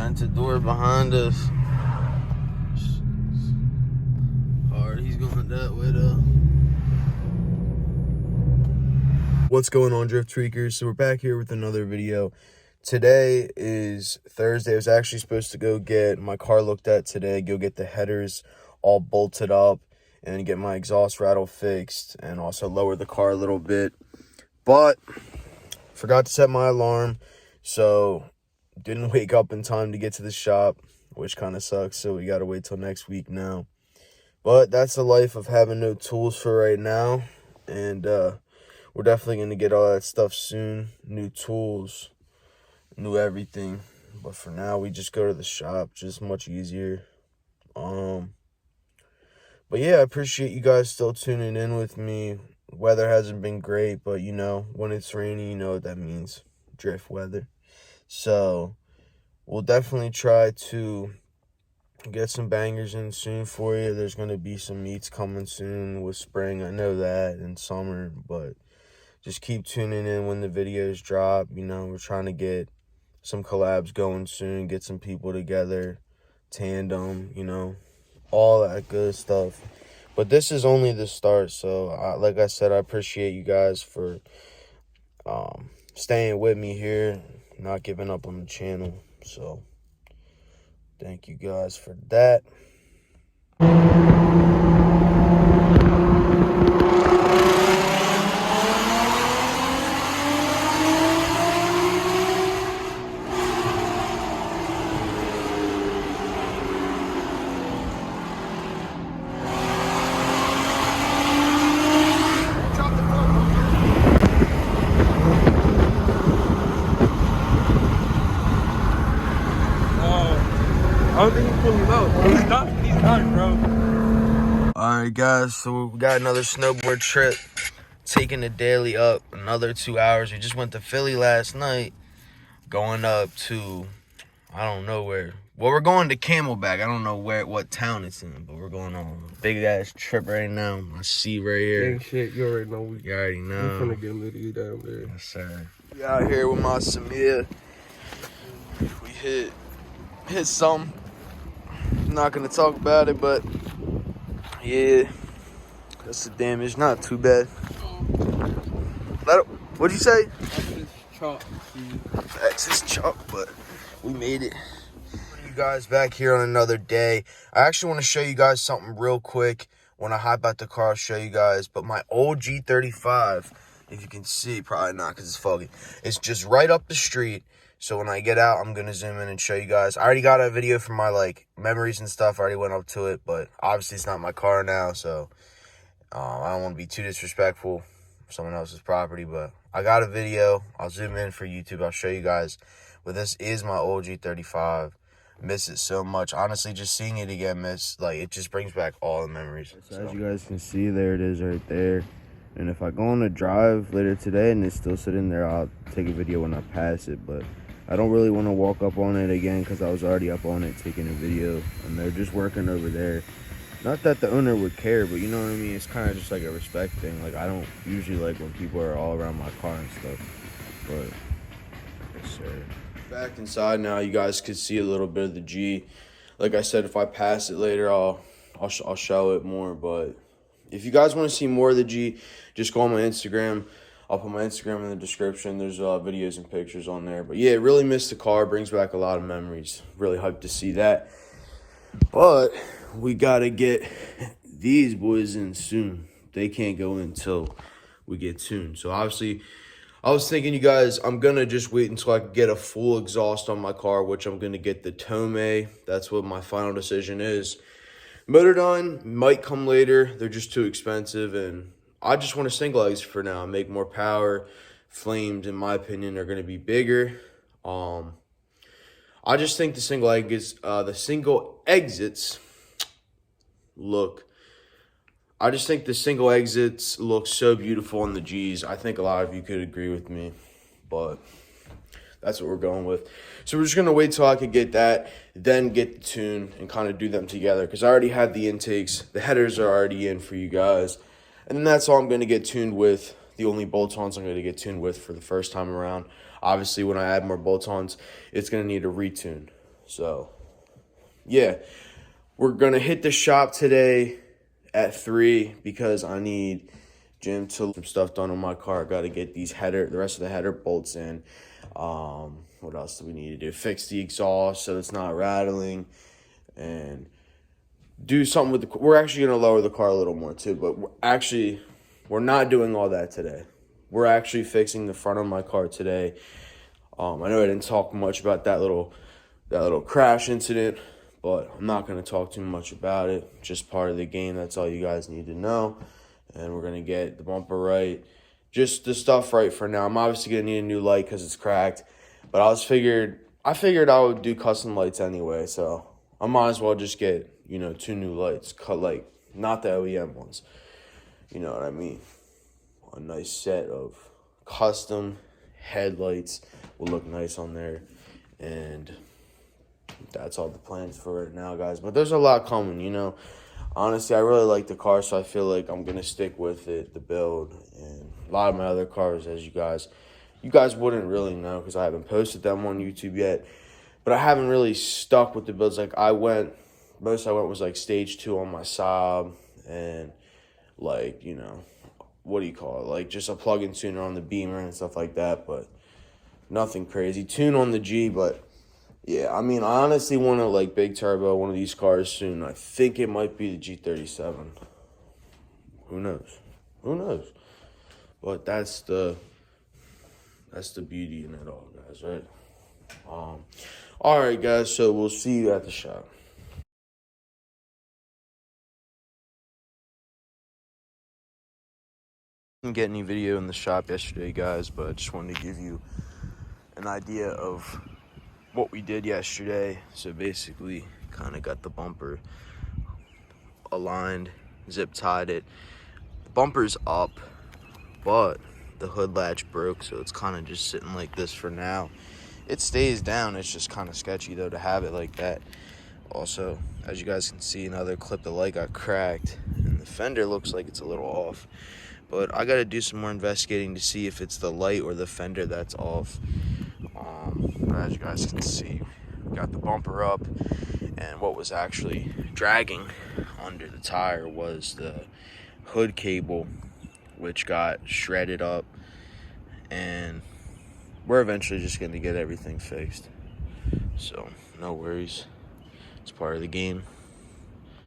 vented door behind us. Hard, he's going that way though. What's going on, DriftTweakers? So we're back here with another video. Today is Thursday. I was actually supposed to go get my car looked at today, go get the headers all bolted up and get my exhaust rattle fixed and also lower the car a little bit. But forgot to set my alarm, so didn't wake up in time to get to the shop, which kind of sucks. So we got to wait till next week now. But that's the life of having no tools for right now. And we're definitely going to get all that stuff soon. New tools, new everything. But for now, we just go to the shop. Just much easier. But yeah, I appreciate you guys still tuning in with me. Weather hasn't been great, but you know, when it's rainy, you know what that means. Drift weather. So we'll definitely try to get some bangers in soon for you. There's going to be some meets coming soon with spring. I know that, and summer, but just keep tuning in when the videos drop. You know, we're trying to get some collabs going soon, get some people together, tandem, you know, all that good stuff. But this is only the start, so like I said, I appreciate you guys for staying with me here, not giving up on the channel. So thank you guys for that. I don't think he's pulling him out. He's done, bro. Alright guys, so we got another snowboard trip, taking the daily up another 2 hours. We just went to Philly last night, going up to, I don't know where. Well, we're going to Camelback. I don't know what town it's in, but we're going on a big ass trip right now. I see right here. Ain't shit, you already know. You already know. We're finna get litty down there. Yes, sir. We out here with my Samir. We hit some. I'm not gonna talk about it, but yeah, that's the damage. Not too bad. What'd you say? That's just chalk, but we made it. You guys back here on another day. I actually want to show you guys something real quick. When I hop out the car, I'll show you guys. But my old G35, if you can see, probably not because it's foggy. It's just right up the street. So when I get out, I'm going to zoom in and show you guys. I already got a video for my, like, memories and stuff. I already went up to it, but obviously it's not my car now, so I don't want to be too disrespectful for someone else's property, but I got a video. I'll zoom in for YouTube. I'll show you guys. But this is my old G35. Miss it so much. Honestly, just seeing it again, it just brings back all the memories. So as you guys can see, there it is right there. And if I go on a drive later today and it's still sitting there, I'll take a video when I pass it, but I don't really want to walk up on it again because I was already up on it taking a video, and they're just working over there. Not that the owner would care, but you know what I mean? It's kind of just like a respect thing. Like, I don't usually like when people are all around my car and stuff, but yes, sir. Back inside now, you guys could see a little bit of the G. Like I said, if I pass it later, I'll show it more, but if you guys want to see more of the G, just go on my Instagram. I'll put my Instagram in the description. There's videos and pictures on there. But yeah, really missed the car. Brings back a lot of memories. Really hyped to see that. But we got to get these boys in soon. They can't go in until we get tuned. So obviously, I was thinking, you guys, I'm going to just wait until I can get a full exhaust on my car, which I'm going to get the Tomei. That's what my final decision is. Motor done might come later. They're just too expensive, and I just want a single exit for now. Make more power. Flames, in my opinion, are going to be bigger. I just think the single exits look. I just think the single exits look so beautiful on the G's. I think a lot of you could agree with me, but that's what we're going with. So we're just going to wait till I could get that, then get the tune and kind of do them together, because I already had the intakes. The headers are already in for you guys. And then that's all I'm going to get tuned with. The only bolt-ons I'm going to get tuned with for the first time around. Obviously, when I add more bolt-ons, it's going to need a retune. So, yeah. We're going to hit the shop today at 3 because I need Jim to get some stuff done on my car. I got to get the rest of the header bolts in. What else do we need to do? Fix the exhaust so it's not rattling, and do something with the. We're actually going to lower the car a little more too, but we're not doing all that today. We're actually fixing the front of my car today. I know I didn't talk much about that little crash incident, but I'm not going to talk too much about it. Just part of the game. That's all you guys need to know. And we're going to get the bumper right. Just the stuff right for now. I'm obviously going to need a new light because it's cracked. But I figured I would do custom lights anyway. So I might as well just get, 2 new lights. Not the OEM ones. You know what I mean? A nice set of custom headlights will look nice on there. And that's all the plans for right now, guys. But there's a lot coming, Honestly, I really like the car, so I feel like I'm going to stick with it, the build. And a lot of my other cars, as you guys wouldn't really know because I haven't posted them on YouTube yet. But I haven't really stuck with the builds. Like, most I went was like stage 2 on my Saab and like, what do you call it? Like just a plug-in tuner on the Beamer and stuff like that, but nothing crazy. Tune on the G, but yeah, I honestly want to like big turbo one of these cars soon. I think it might be the G37. Who knows? But that's the beauty in it all, guys, right? All right, guys. So we'll see you at the shop. Didn't get any video in the shop yesterday, guys, but I just wanted to give you an idea of what we did yesterday. So basically kind of got the bumper aligned, zip tied it. The bumper's up, but the hood latch broke, so it's kind of just sitting like this for now. It stays down. It's just kind of sketchy though to have it like that. Also, as you guys can see, another clip, the light got cracked and the fender looks like it's a little off, but I got to do some more investigating to see if it's the light or the fender that's off. But as you guys can see, we got the bumper up, and what was actually dragging under the tire was the hood cable, which got shredded up, and we're eventually just going to get everything fixed. So no worries, it's part of the game.